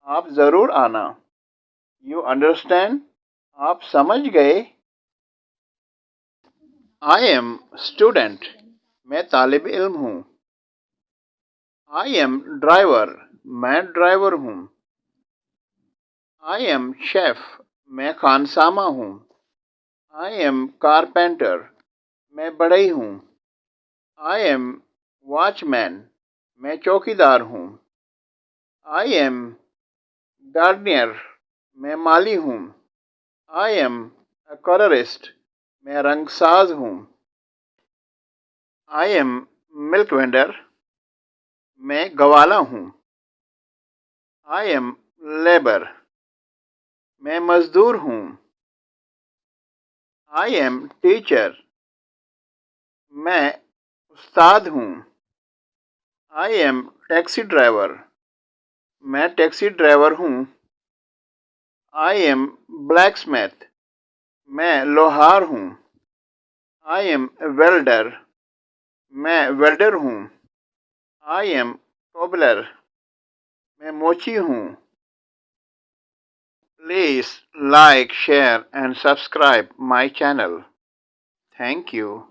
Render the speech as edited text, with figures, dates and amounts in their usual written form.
आप ज़रूर आना। You understand? आप समझ गए? I am student. मैं तालिब इल्म हूँ। I am driver. मैं ड्राइवर हूँ। I am chef. मैं खानसामा हूँ। I am carpenter. मैं बढ़ई हूँ। I am watchman. मैं चौकीदार हूँ। I am gardener. मैं माली हूँ। I am a colourist. मैं रंगसाज हूँ। I am milk vendor. मैं गवाला हूँ। I am labour. मैं मजदूर हूँ। I am teacher. मैं उस्ताद हूँ। I M taxi driver. मैं टैक्सी ड्राइवर हूँ। I M blacksmith. मैं लोहार हूँ। I M welder. मैं वेल्डर हूँ। I M cobbler. मैं मोची हूँ। Please like, share and subscribe my channel. Thank you.